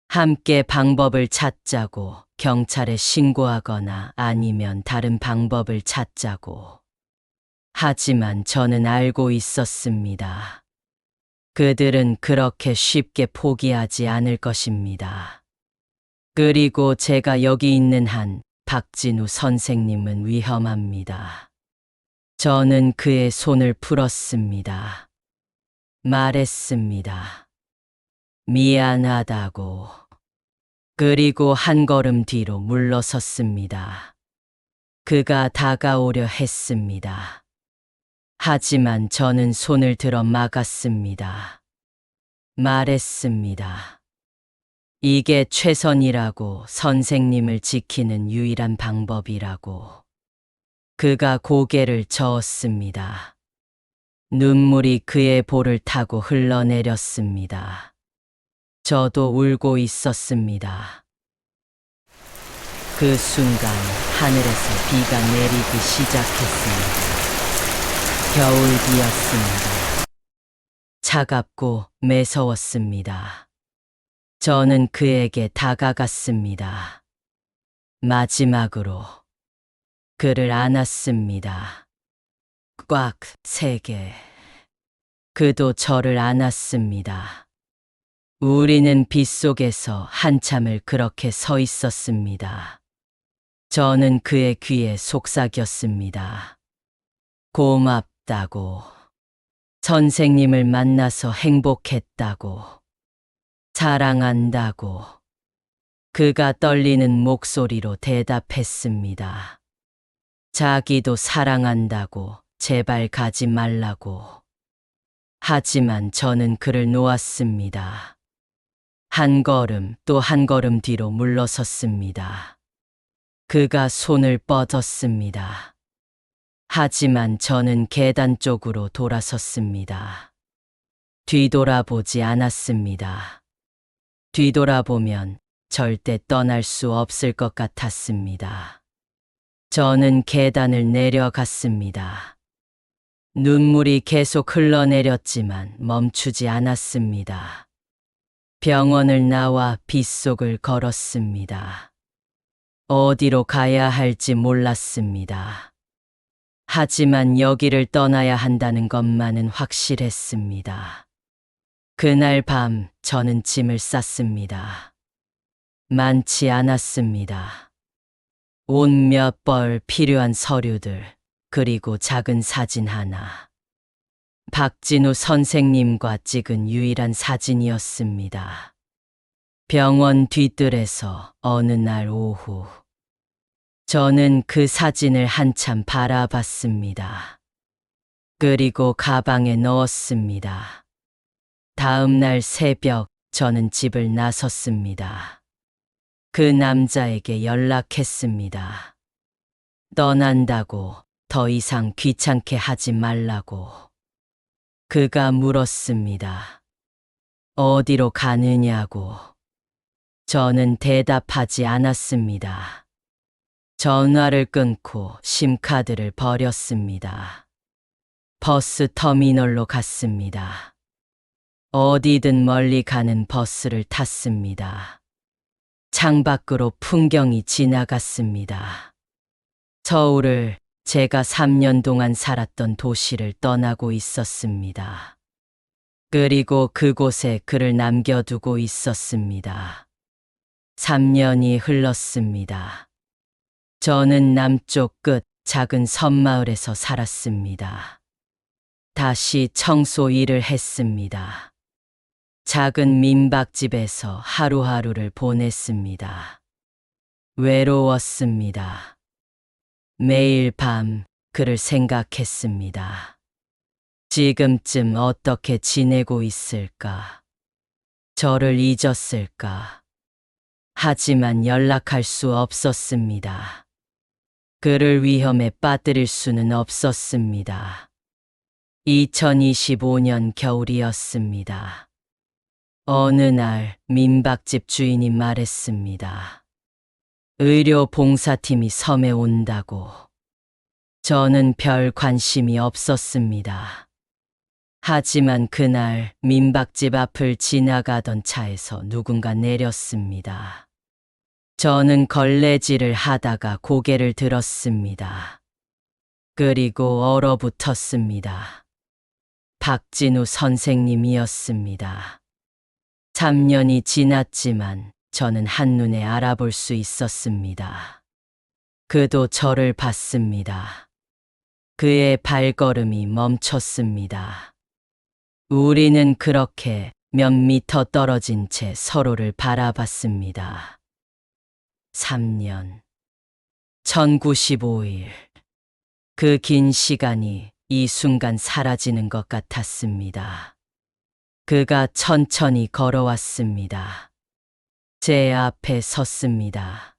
함께 방법을 찾자고, 경찰에 신고하거나 아니면 다른 방법을 찾자고. 하지만 저는 알고 있었습니다. 그들은 그렇게 쉽게 포기하지 않을 것입니다. 그리고 제가 여기 있는 한 박진우 선생님은 위험합니다. 저는 그의 손을 풀었습니다. 말했습니다. 미안하다고. 그리고 한 걸음 뒤로 물러섰습니다. 그가 다가오려 했습니다. 하지만 저는 손을 들어 막았습니다. 말했습니다. 이게 최선이라고, 선생님을 지키는 유일한 방법이라고. 그가 고개를 저었습니다. 눈물이 그의 볼을 타고 흘러내렸습니다. 저도 울고 있었습니다. 그 순간 하늘에서 비가 내리기 시작했습니다. 겨울비였습니다. 차갑고 매서웠습니다. 저는 그에게 다가갔습니다. 마지막으로 그를 안았습니다. 꽉 세게. 그도 저를 안았습니다. 우리는 빗속에서 한참을 그렇게 서 있었습니다. 저는 그의 귀에 속삭였습니다. 고맙다고. 선생님을 만나서 행복했다고. 사랑한다고. 그가 떨리는 목소리로 대답했습니다. 자기도 사랑한다고, 제발 가지 말라고. 하지만 저는 그를 놓았습니다. 한 걸음 또 한 걸음 뒤로 물러섰습니다. 그가 손을 뻗었습니다. 하지만 저는 계단 쪽으로 돌아섰습니다. 뒤돌아보지 않았습니다. 뒤돌아보면 절대 떠날 수 없을 것 같았습니다. 저는 계단을 내려갔습니다. 눈물이 계속 흘러내렸지만 멈추지 않았습니다. 병원을 나와 빗속을 걸었습니다. 어디로 가야 할지 몰랐습니다. 하지만 여기를 떠나야 한다는 것만은 확실했습니다. 그날 밤 저는 짐을 쌌습니다. 많지 않았습니다. 옷 몇 벌, 필요한 서류들, 그리고 작은 사진 하나. 박진우 선생님과 찍은 유일한 사진이었습니다. 병원 뒤뜰에서 어느 날 오후. 저는 그 사진을 한참 바라봤습니다. 그리고 가방에 넣었습니다. 다음 날 새벽 저는 집을 나섰습니다. 그 남자에게 연락했습니다. 떠난다고, 더 이상 귀찮게 하지 말라고. 그가 물었습니다. 어디로 가느냐고. 저는 대답하지 않았습니다. 전화를 끊고 심카드를 버렸습니다. 버스 터미널로 갔습니다. 어디든 멀리 가는 버스를 탔습니다. 창밖으로 풍경이 지나갔습니다. 서울을, 제가 3년 동안 살았던 도시를 떠나고 있었습니다. 그리고 그곳에 그를 남겨두고 있었습니다. 3년이 흘렀습니다. 저는 남쪽 끝 작은 섬마을에서 살았습니다. 다시 청소 일을 했습니다. 작은 민박집에서 하루하루를 보냈습니다. 외로웠습니다. 매일 밤 그를 생각했습니다. 지금쯤 어떻게 지내고 있을까? 저를 잊었을까? 하지만 연락할 수 없었습니다. 그를 위험에 빠뜨릴 수는 없었습니다. 2025년 겨울이었습니다. 어느 날 민박집 주인이 말했습니다. 의료 봉사팀이 섬에 온다고. 저는 별 관심이 없었습니다. 하지만 그날 민박집 앞을 지나가던 차에서 누군가 내렸습니다. 저는 걸레질을 하다가 고개를 들었습니다. 그리고 얼어붙었습니다. 박진우 선생님이었습니다. 3년이 지났지만 저는 한눈에 알아볼 수 있었습니다. 그도 저를 봤습니다. 그의 발걸음이 멈췄습니다. 우리는 그렇게 몇 미터 떨어진 채 서로를 바라봤습니다. 3년. 1095일. 그 긴 시간이 이 순간 사라지는 것 같았습니다. 그가 천천히 걸어왔습니다. 제 앞에 섰습니다.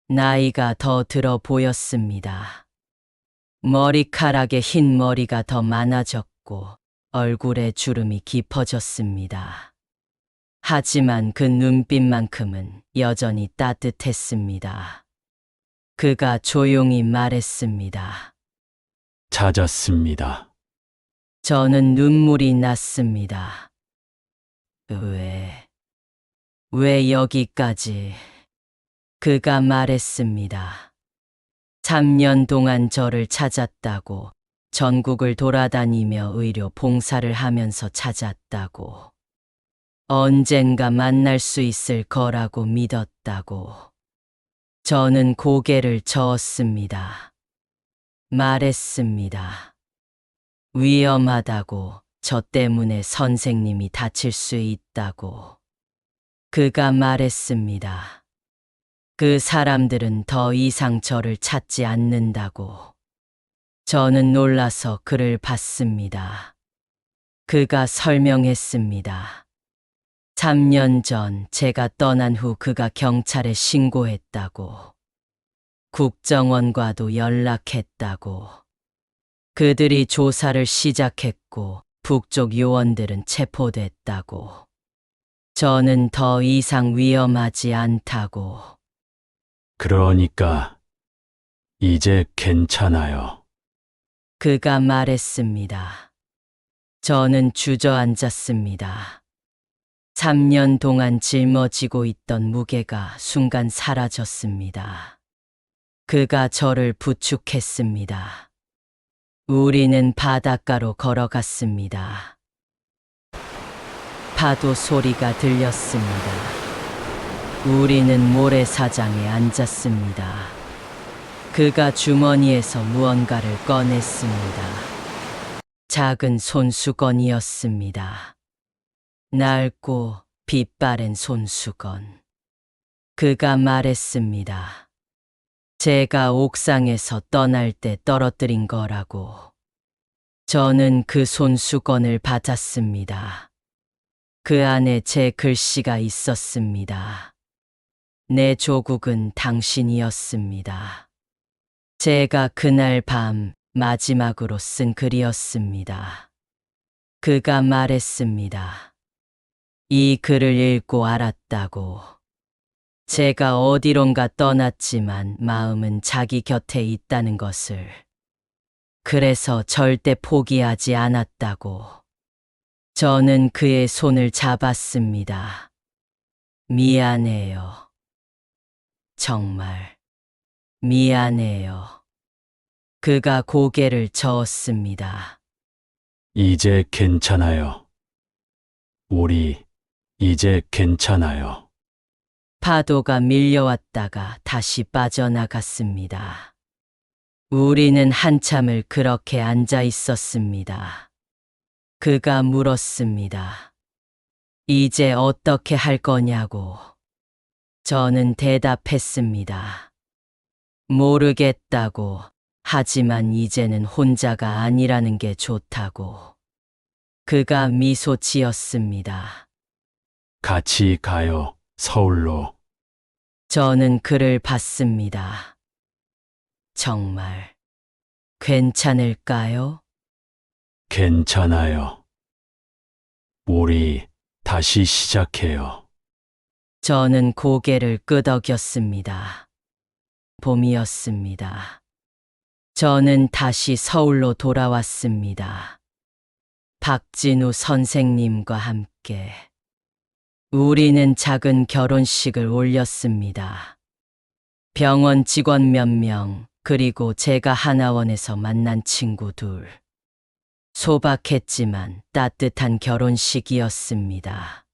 나이가 더 들어 보였습니다. 머리카락에 흰 머리가 더 많아졌고 얼굴에 주름이 깊어졌습니다. 하지만 그 눈빛만큼은 여전히 따뜻했습니다. 그가 조용히 말했습니다. 찾았습니다. 저는 눈물이 났습니다. 왜 여기까지? 그가 말했습니다. 3년 동안 저를 찾았다고, 전국을 돌아다니며 의료 봉사를 하면서 찾았다고, 언젠가 만날 수 있을 거라고 믿었다고. 저는 고개를 저었습니다. 말했습니다. 위험하다고, 저 때문에 선생님이 다칠 수 있다고. 그가 말했습니다. 그 사람들은 더 이상 저를 찾지 않는다고. 저는 놀라서 그를 봤습니다. 그가 설명했습니다. 3년 전 제가 떠난 후 그가 경찰에 신고했다고. 국정원과도 연락했다고. 그들이 조사를 시작했고 북쪽 요원들은 체포됐다고. 저는 더 이상 위험하지 않다고. 그러니까 이제 괜찮아요. 그가 말했습니다. 저는 주저앉았습니다. 3년 동안 짊어지고 있던 무게가 순간 사라졌습니다. 그가 저를 부축했습니다. 우리는 바닷가로 걸어갔습니다. 파도 소리가 들렸습니다. 우리는 모래사장에 앉았습니다. 그가 주머니에서 무언가를 꺼냈습니다. 작은 손수건이었습니다. 낡고 빛바랜 손수건. 그가 말했습니다. 제가 옥상에서 떠날 때 떨어뜨린 거라고. 저는 그 손수건을 받았습니다. 그 안에 제 글씨가 있었습니다. 내 조국은 당신이었습니다. 제가 그날 밤 마지막으로 쓴 글이었습니다. 그가 말했습니다. 이 글을 읽고 알았다고. 제가 어디론가 떠났지만 마음은 자기 곁에 있다는 것을. 그래서 절대 포기하지 않았다고. 저는 그의 손을 잡았습니다. 미안해요. 정말 미안해요. 그가 고개를 저었습니다. 이제 괜찮아요. 우리 이제 괜찮아요. 파도가 밀려왔다가 다시 빠져나갔습니다. 우리는 한참을 그렇게 앉아 있었습니다. 그가 물었습니다. 이제 어떻게 할 거냐고. 저는 대답했습니다. 모르겠다고. 하지만 이제는 혼자가 아니라는 게 좋다고. 그가 미소 지었습니다. 같이 가요, 서울로. 저는 그를 봤습니다. 정말 괜찮을까요? 괜찮아요. 우리 다시 시작해요. 저는 고개를 끄덕였습니다. 봄이었습니다. 저는 다시 서울로 돌아왔습니다. 박진우 선생님과 함께. 우리는 작은 결혼식을 올렸습니다. 병원 직원 몇 명, 그리고 제가 하나원에서 만난 친구 둘. 소박했지만 따뜻한 결혼식이었습니다.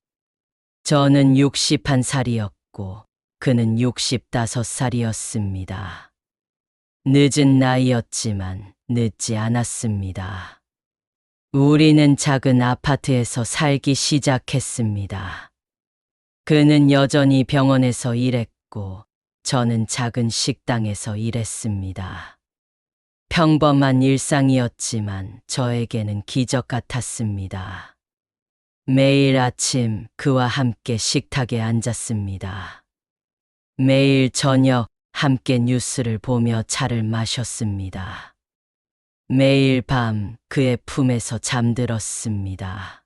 저는 61살이었고 그는 65살이었습니다. 늦은 나이였지만 늦지 않았습니다. 우리는 작은 아파트에서 살기 시작했습니다. 그는 여전히 병원에서 일했고, 저는 작은 식당에서 일했습니다. 평범한 일상이었지만 저에게는 기적 같았습니다. 매일 아침 그와 함께 식탁에 앉았습니다. 매일 저녁 함께 뉴스를 보며 차를 마셨습니다. 매일 밤 그의 품에서 잠들었습니다.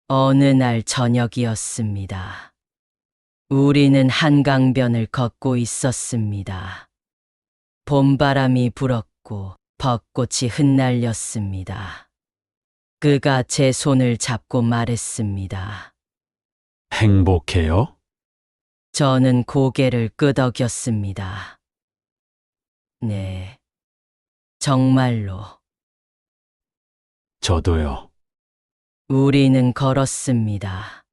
어느 날 저녁이었습니다. 우리는 한강변을 걷고 있었습니다. 봄바람이 불었고 벚꽃이 흩날렸습니다. 그가 제 손을 잡고 말했습니다. 행복해요? 저는 고개를 끄덕였습니다. 네, 정말로. 저도요. 우리는 걸었습니다.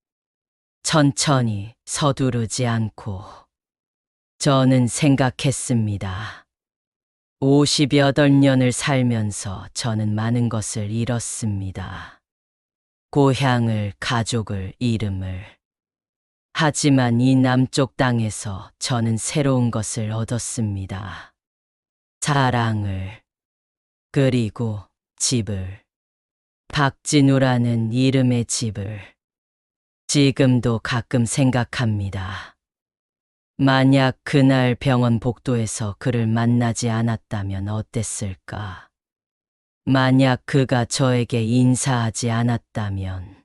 천천히 서두르지 않고. 저는 생각했습니다. 58년을 살면서 저는 많은 것을 잃었습니다. 고향을, 가족을, 이름을. 하지만 이 남쪽 땅에서 저는 새로운 것을 얻었습니다. 사랑을, 그리고 집을. 박진우라는 이름의 집을. 지금도 가끔 생각합니다. 만약 그날 병원 복도에서 그를 만나지 않았다면 어땠을까? 만약 그가 저에게 인사하지 않았다면,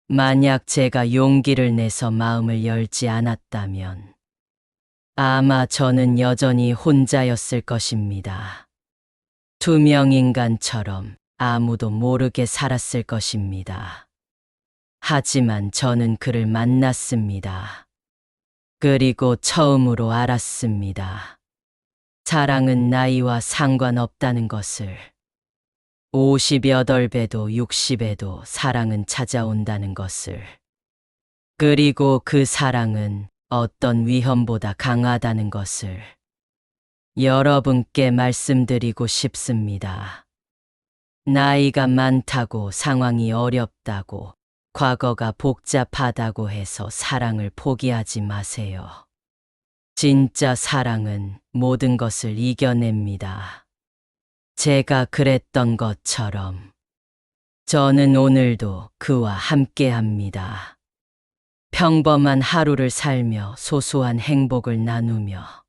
만약 제가 용기를 내서 마음을 열지 않았다면, 아마 저는 여전히 혼자였을 것입니다. 투명 인간처럼 아무도 모르게 살았을 것입니다. 하지만 저는 그를 만났습니다. 그리고 처음으로 알았습니다. 사랑은 나이와 상관없다는 것을. 58배도 60배도 사랑은 찾아온다는 것을. 그리고 그 사랑은 어떤 위험보다 강하다는 것을 여러분께 말씀드리고 싶습니다. 나이가 많다고, 상황이 어렵다고, 과거가 복잡하다고 해서 사랑을 포기하지 마세요. 진짜 사랑은 모든 것을 이겨냅니다. 제가 그랬던 것처럼 저는 오늘도 그와 함께합니다. 평범한 하루를 살며 소소한 행복을 나누며.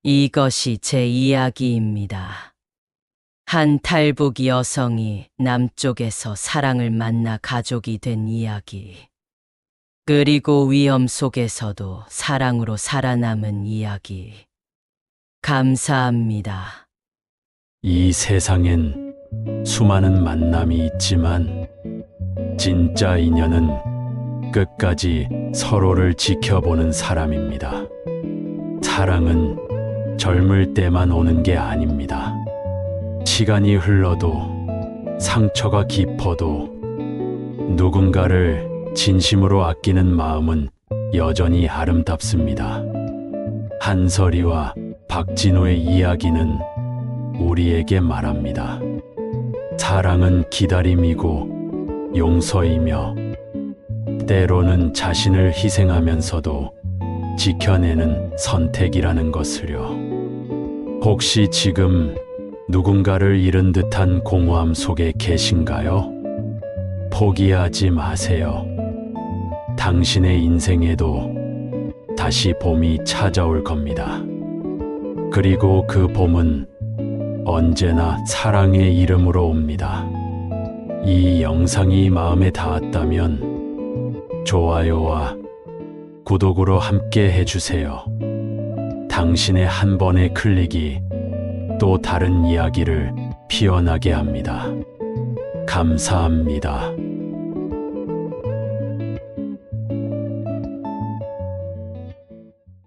이것이 제 이야기입니다. 한 탈북 여성이 남쪽에서 사랑을 만나 가족이 된 이야기. 그리고 위험 속에서도 사랑으로 살아남은 이야기. 감사합니다. 이 세상엔 수많은 만남이 있지만 진짜 인연은 끝까지 서로를 지켜보는 사람입니다. 사랑은 젊을 때만 오는 게 아닙니다. 시간이 흘러도 상처가 깊어도 누군가를 진심으로 아끼는 마음은 여전히 아름답습니다. 한설이와 박진호의 이야기는 우리에게 말합니다. 사랑은 기다림이고 용서이며 때로는 자신을 희생하면서도 지켜내는 선택이라는 것을요. 혹시 지금 누군가를 잃은 듯한 공허함 속에 계신가요? 포기하지 마세요. 당신의 인생에도 다시 봄이 찾아올 겁니다. 그리고 그 봄은 언제나 사랑의 이름으로 옵니다. 이 영상이 마음에 닿았다면 좋아요와 구독으로 함께 해주세요. 당신의 한 번의 클릭이 또 다른 이야기를 피어나게 합니다. 감사합니다.